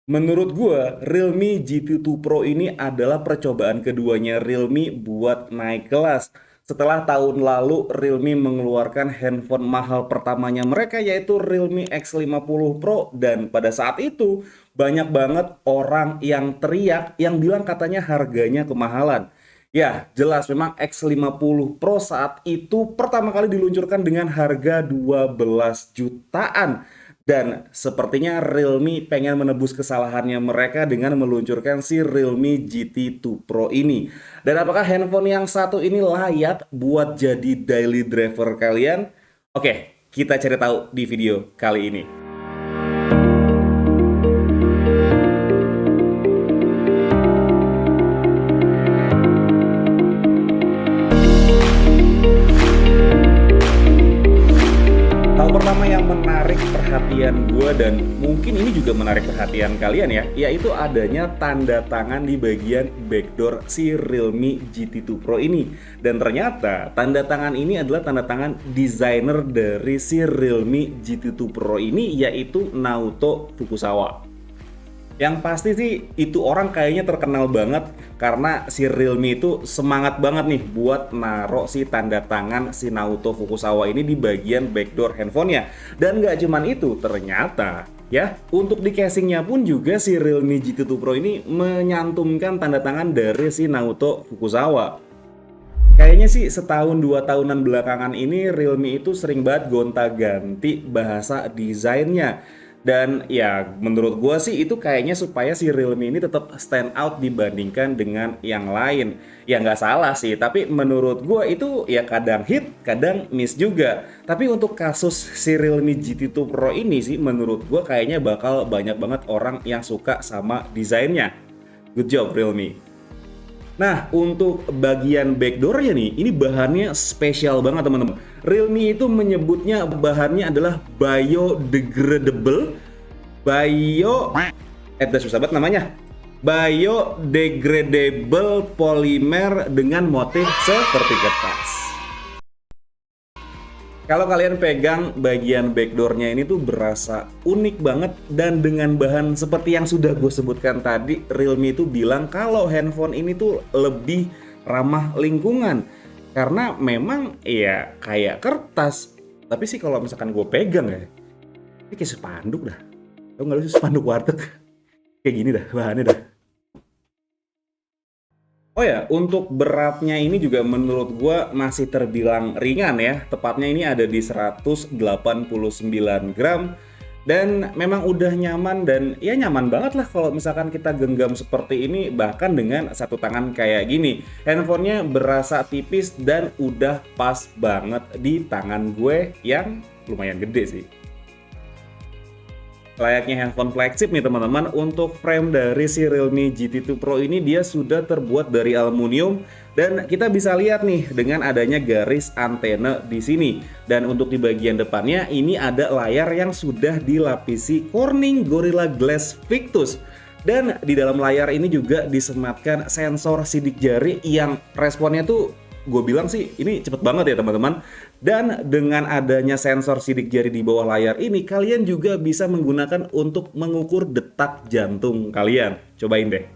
Menurut gua, Realme GT2 Pro ini adalah percobaan keduanya Realme buat naik kelas. Setelah tahun lalu Realme mengeluarkan handphone mahal pertamanya mereka yaitu Realme X50 Pro dan pada saat itu banyak banget orang yang teriak yang bilang katanya harganya kemahalan. Ya, jelas memang X50 Pro saat itu pertama kali diluncurkan dengan harga 12 jutaan. Dan sepertinya Realme pengen menebus kesalahannya mereka dengan meluncurkan si Realme GT2 Pro ini. Dan apakah handphone yang satu ini layak buat jadi daily driver kalian? Oke, kita cari tahu di video kali ini. Hal pertama yang menarik perhatian gue dan mungkin ini juga menarik perhatian kalian ya, yaitu adanya tanda tangan di bagian backdoor si Realme GT2 Pro ini. Dan ternyata tanda tangan ini adalah tanda tangan desainer dari si Realme GT2 Pro ini yaitu Naoto Fukusawa. Yang pasti sih itu orang kayaknya terkenal banget karena si Realme itu semangat banget nih buat naro si tanda tangan si Naoto Fukusawa ini di bagian backdoor handphonenya. Dan nggak cuman itu, ternyata ya untuk di casingnya pun juga si Realme GT2 Pro ini menyantumkan tanda tangan dari si Naoto Fukusawa. Kayaknya sih setahun dua tahunan belakangan ini Realme itu sering banget gonta-ganti bahasa desainnya. Dan ya menurut gua sih itu kayaknya supaya si Realme ini tetap stand out dibandingkan dengan yang lain. Ya nggak salah sih, tapi menurut gua itu ya kadang hit, kadang miss juga. Tapi untuk kasus si Realme GT2 Pro ini sih menurut gua kayaknya bakal banyak banget orang yang suka sama desainnya. Good job Realme. Nah, untuk bagian backdoornya nih, ini bahannya spesial banget teman-teman. Realme itu menyebutnya bahannya adalah biodegradable, susah banget namanya. Biodegradable polymer dengan motif seperti kertas. Kalau kalian pegang bagian backdoornya ini tuh berasa unik banget dan dengan bahan seperti yang sudah gue sebutkan tadi, Realme itu bilang kalau handphone ini tuh lebih ramah lingkungan karena memang ya kayak kertas. Tapi sih kalau misalkan gue pegang ya, ini kayak spanduk dah. Tau nggak lu spanduk warteg? Kayak gini dah bahannya dah. Oh ya, untuk beratnya ini juga menurut gua masih terbilang ringan ya. Tepatnya ini ada di 189 gram. Dan memang udah nyaman dan ya nyaman banget lah kalau misalkan kita genggam seperti ini bahkan dengan satu tangan kayak gini. Handphonenya berasa tipis dan udah pas banget di tangan gue yang lumayan gede sih. Layaknya handphone flagship nih teman-teman, untuk frame dari si Realme GT2 Pro ini dia sudah terbuat dari aluminium dan kita bisa lihat nih dengan adanya garis antena di sini. Dan untuk di bagian depannya ini ada layar yang sudah dilapisi Corning Gorilla Glass Victus. Dan di dalam layar ini juga disematkan sensor sidik jari yang responnya tuh gue bilang sih ini cepet banget ya teman-teman. Dan dengan adanya sensor sidik jari di bawah layar ini, kalian juga bisa menggunakan untuk mengukur detak jantung kalian. Cobain deh.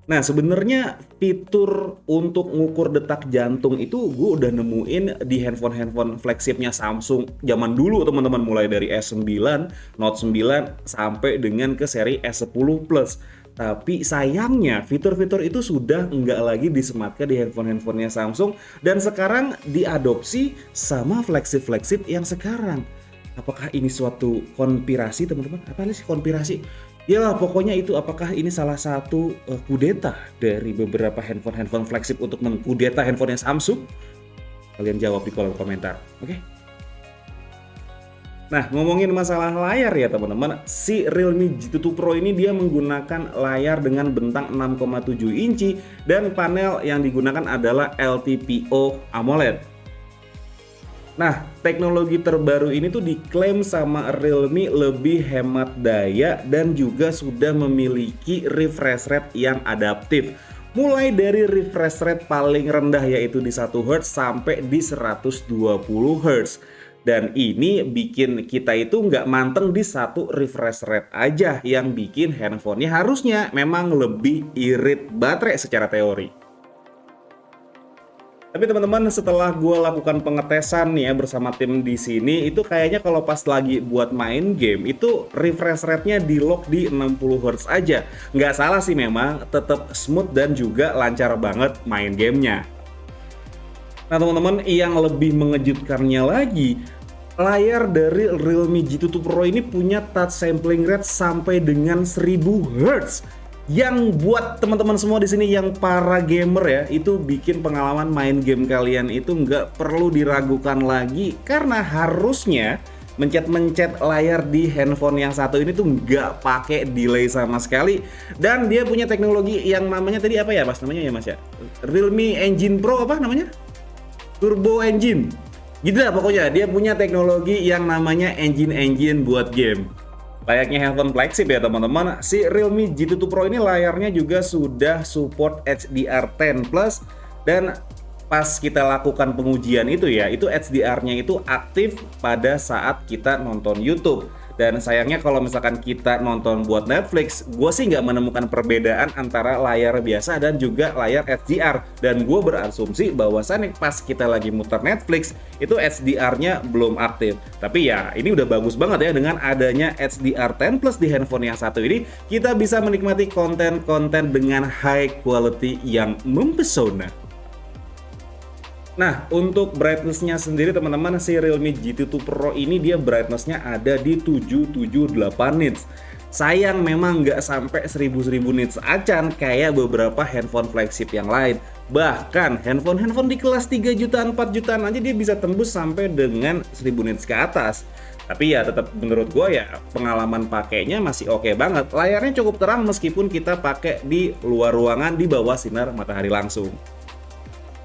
Nah, sebenarnya fitur untuk ngukur detak jantung itu gue udah nemuin di handphone-handphone flagshipnya Samsung zaman dulu teman-teman, mulai dari S9, Note 9 sampai dengan ke seri S10 Plus. Tapi sayangnya fitur-fitur itu sudah nggak lagi disematkan di handphone-handphonenya Samsung dan sekarang diadopsi sama flagship-flagship yang sekarang. Apakah ini suatu konspirasi teman-teman? Apa sih konspirasi? Ya lah, pokoknya itu apakah ini salah satu kudeta dari beberapa handphone flagship untuk mengkudeta handphonenya Samsung? Kalian jawab di kolom komentar, oke? Nah, ngomongin masalah layar ya teman-teman, si Realme GT2 Pro ini dia menggunakan layar dengan bentang 6,7 inci dan panel yang digunakan adalah LTPO AMOLED. Nah, teknologi terbaru ini tuh diklaim sama Realme lebih hemat daya dan juga sudah memiliki refresh rate yang adaptif. Mulai dari refresh rate paling rendah yaitu di 1 Hz sampai di 120 Hz. Dan ini bikin kita itu nggak manteng di satu refresh rate aja, yang bikin handphonenya harusnya memang lebih irit baterai secara teori. Tapi teman-teman, setelah gue lakukan pengetesan nih ya bersama tim di sini, itu kayaknya kalau pas lagi buat main game itu refresh rate-nya di lock di 60 Hz aja. Nggak salah sih, memang tetap smooth dan juga lancar banget main gamenya. Nah teman-teman, yang lebih mengejutkannya lagi, layar dari Realme GT2 Pro ini punya touch sampling rate sampai dengan 1000 Hz. Yang buat teman-teman semua di sini yang para gamer ya, itu bikin pengalaman main game kalian itu nggak perlu diragukan lagi, karena harusnya mencet-mencet layar di handphone yang satu ini tuh nggak pakai delay sama sekali. Dan dia punya teknologi yang namanya tadi apa ya mas namanya ya mas ya? Realme Engine Pro apa namanya? Turbo Engine. Gitu lah pokoknya, dia punya teknologi yang namanya engine buat game. Layaknya handphone flagship ya teman-teman, si Realme GT2 Pro ini layarnya juga sudah support HDR10+, dan pas kita lakukan pengujian itu ya, itu HDR-nya itu aktif pada saat kita nonton YouTube. Dan sayangnya kalau misalkan kita nonton buat Netflix, gue sih nggak menemukan perbedaan antara layar biasa dan juga layar HDR. Dan gue berasumsi bahwasannya pas kita lagi muter Netflix, itu HDR-nya belum aktif. Tapi ya ini udah bagus banget ya, dengan adanya HDR10+ di handphone yang satu ini, kita bisa menikmati konten-konten dengan high quality yang mempesona. Nah, untuk brightness-nya sendiri teman-teman, si Realme GT2 Pro ini dia brightness-nya ada di 778 nits. Sayang memang nggak sampai 1000 nits acan kayak beberapa handphone flagship yang lain. Bahkan handphone di kelas 3 jutaan, 4 jutaan aja dia bisa tembus sampai dengan 1000 nits ke atas. Tapi ya tetap menurut gue ya pengalaman pakainya masih oke banget. Layarnya cukup terang meskipun kita pakai di luar ruangan di bawah sinar matahari langsung.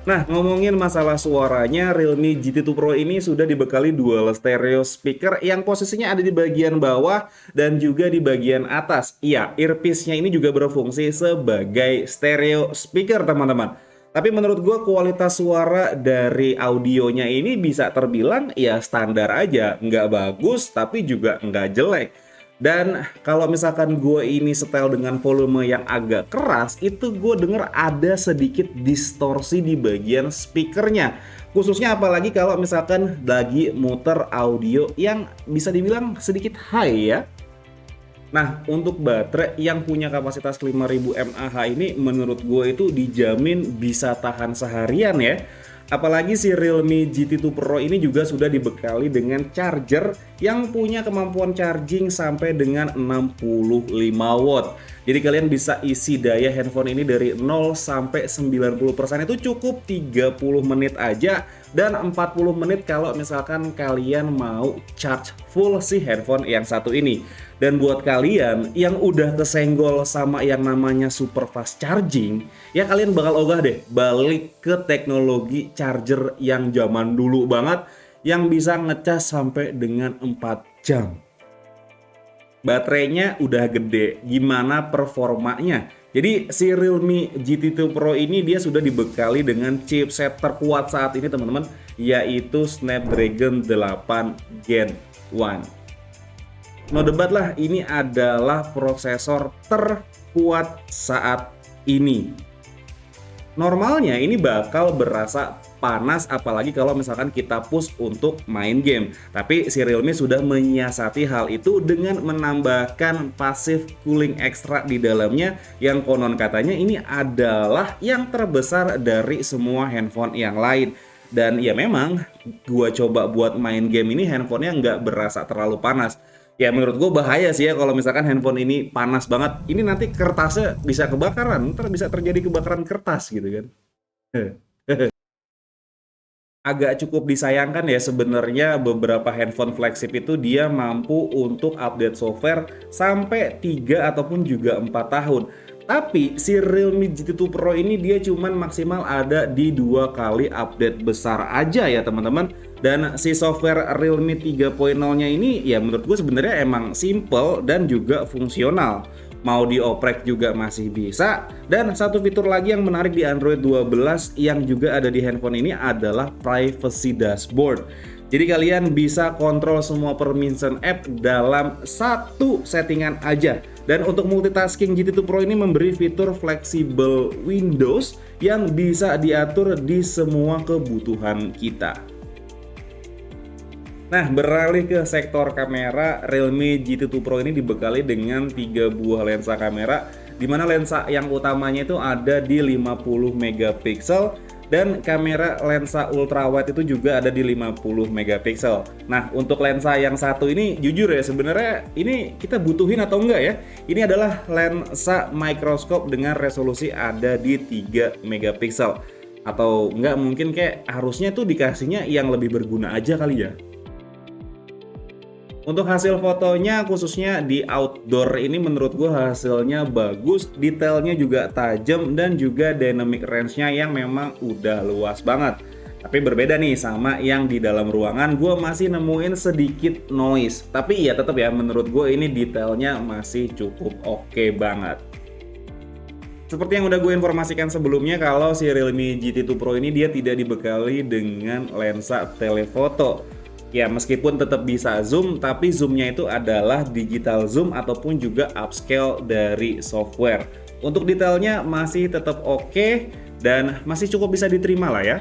Nah, ngomongin masalah suaranya, Realme GT2 Pro ini sudah dibekali dual stereo speaker yang posisinya ada di bagian bawah dan juga di bagian atas. Iya, earpiece-nya ini juga berfungsi sebagai stereo speaker, teman-teman. Tapi menurut gue kualitas suara dari audionya ini bisa terbilang ya standar aja. Nggak bagus, tapi juga nggak jelek. Dan kalau misalkan gue ini setel dengan volume yang agak keras, itu gue denger ada sedikit distorsi di bagian speakernya. Khususnya apalagi kalau misalkan lagi muter audio yang bisa dibilang sedikit high ya. Nah, untuk baterai yang punya kapasitas 5000 mAh ini menurut gue itu dijamin bisa tahan seharian ya. Apalagi si Realme GT2 Pro ini juga sudah dibekali dengan charger yang punya kemampuan charging sampai dengan 65 watt. Jadi kalian bisa isi daya handphone ini dari 0 sampai 90% itu cukup 30 menit aja, dan 40 menit kalau misalkan kalian mau charge full si handphone yang satu ini. Dan buat kalian yang udah kesenggol sama yang namanya super fast charging, ya kalian bakal ogah deh balik ke teknologi charger yang zaman dulu banget yang bisa ngecas sampai dengan 4 jam. Baterainya udah gede, gimana performanya? Jadi si Realme GT2 Pro ini dia sudah dibekali dengan chipset terkuat saat ini teman-teman, yaitu Snapdragon 8 Gen 1. No debat lah, ini adalah prosesor terkuat saat ini. Normalnya ini bakal berasa panas apalagi kalau misalkan kita push untuk main game. Tapi si Realme sudah menyiasati hal itu dengan menambahkan passive cooling ekstra di dalamnya yang konon katanya ini adalah yang terbesar dari semua handphone yang lain. Dan ya memang gua coba buat main game ini handphonenya nggak berasa terlalu panas. Ya menurut gue bahaya sih ya kalau misalkan handphone ini panas banget. Ini nanti kertasnya bisa kebakaran, ntar bisa terjadi kebakaran kertas gitu kan. Agak cukup disayangkan ya sebenarnya beberapa handphone flagship itu dia mampu untuk update software sampai 3 ataupun juga 4 tahun. Tapi si Realme GT2 Pro ini dia cuman maksimal ada di 2 kali update besar aja ya teman-teman. Dan si software Realme 3.0-nya ini ya menurut gue sebenarnya emang simple dan juga fungsional. Mau dioprek juga masih bisa. Dan satu fitur lagi yang menarik di Android 12 yang juga ada di handphone ini adalah privacy dashboard. Jadi kalian bisa kontrol semua permissions app dalam satu settingan aja. Dan untuk multitasking GT2 Pro ini memberi fitur flexible windows yang bisa diatur di semua kebutuhan kita. Nah, beralih ke sektor kamera, Realme GT2 Pro ini dibekali dengan 3 buah lensa kamera, di mana lensa yang utamanya itu ada di 50 megapiksel dan kamera lensa ultrawide itu juga ada di 50 megapiksel. Nah, untuk lensa yang satu ini jujur ya, sebenarnya ini kita butuhin atau enggak ya? Ini adalah lensa mikroskop dengan resolusi ada di 3 megapiksel. Atau enggak, mungkin kayak harusnya tuh dikasihnya yang lebih berguna aja kali ya. Untuk hasil fotonya khususnya di outdoor ini menurut gue hasilnya bagus, detailnya juga tajam dan juga dynamic range-nya yang memang udah luas banget. Tapi berbeda nih sama yang di dalam ruangan, gue masih nemuin sedikit noise. Tapi ya tetap ya, menurut gue ini detailnya masih cukup oke banget. Seperti yang udah gue informasikan sebelumnya, kalau si Realme GT2 Pro ini dia tidak dibekali dengan lensa telefoto. Ya, meskipun tetap bisa zoom, tapi zoomnya itu adalah digital zoom ataupun juga upscale dari software. Untuk detailnya masih tetap oke dan masih cukup bisa diterima lah ya.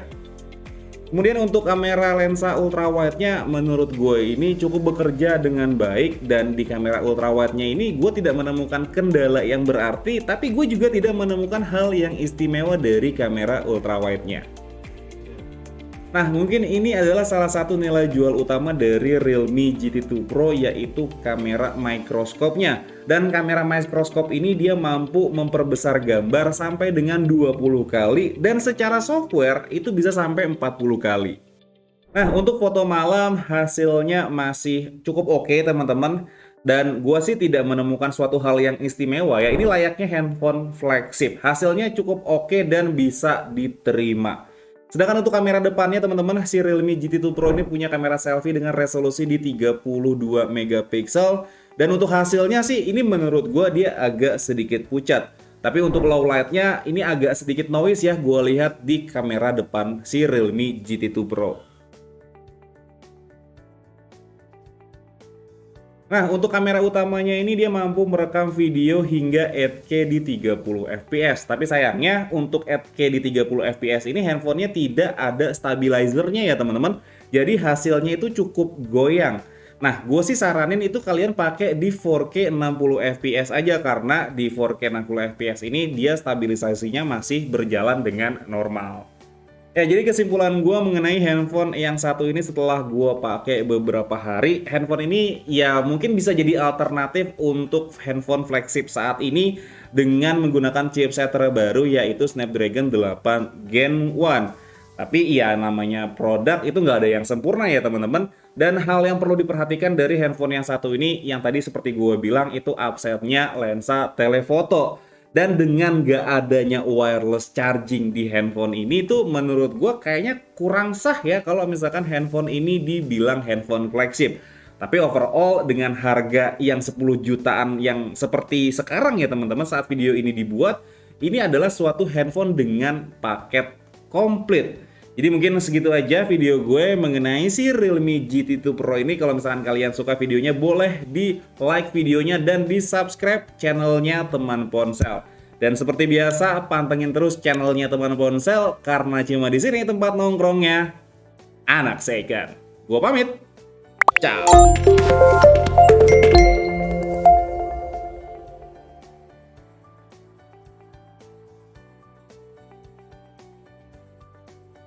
Kemudian untuk kamera lensa ultrawide-nya menurut gue ini cukup bekerja dengan baik, dan di kamera ultrawide-nya ini gue tidak menemukan kendala yang berarti, tapi gue juga tidak menemukan hal yang istimewa dari kamera ultrawide-nya. Nah, mungkin ini adalah salah satu nilai jual utama dari Realme GT2 Pro, yaitu kamera mikroskopnya. Dan kamera mikroskop ini dia mampu memperbesar gambar sampai dengan 20 kali, dan secara software itu bisa sampai 40 kali. Nah, untuk foto malam hasilnya masih cukup oke teman-teman. Dan gua sih tidak menemukan suatu hal yang istimewa ya. Ini layaknya handphone flagship. Hasilnya cukup oke dan bisa diterima. Sedangkan untuk kamera depannya teman-teman, si Realme GT2 Pro ini punya kamera selfie dengan resolusi di 32 megapiksel. Dan untuk hasilnya sih ini menurut gua dia agak sedikit pucat. Tapi untuk low light-nya ini agak sedikit noise ya, gua lihat di kamera depan si Realme GT2 Pro. Nah, untuk kamera utamanya ini dia mampu merekam video hingga 8K di 30 fps. Tapi sayangnya untuk 8K di 30 fps ini handphonenya tidak ada stabilizernya ya teman-teman. Jadi hasilnya itu cukup goyang. Nah, gue sih saranin itu kalian pakai di 4K 60 fps aja, karena di 4K 60 fps ini dia stabilisasinya masih berjalan dengan normal. Ya, jadi kesimpulan gue mengenai handphone yang satu ini setelah gue pakai beberapa hari, handphone ini ya mungkin bisa jadi alternatif untuk handphone flagship saat ini dengan menggunakan chipset terbaru yaitu Snapdragon 8 Gen 1. Tapi ya namanya produk itu nggak ada yang sempurna ya teman-teman. Dan hal yang perlu diperhatikan dari handphone yang satu ini, yang tadi seperti gue bilang itu upside-nya lensa telefoto. Dan dengan gak adanya wireless charging di handphone ini tuh menurut gue kayaknya kurang sah ya kalau misalkan handphone ini dibilang handphone flagship. Tapi overall dengan harga yang 10 jutaan yang seperti sekarang ya teman-teman saat video ini dibuat, ini adalah suatu handphone dengan paket komplit. Jadi mungkin segitu aja video gue mengenai si Realme GT2 Pro ini. Kalau misalkan kalian suka videonya, boleh di like videonya dan di subscribe channelnya Teman Ponsel. Dan seperti biasa, pantengin terus channelnya Teman Ponsel karena cuma di sini tempat nongkrongnya anak second. Gue pamit, ciao.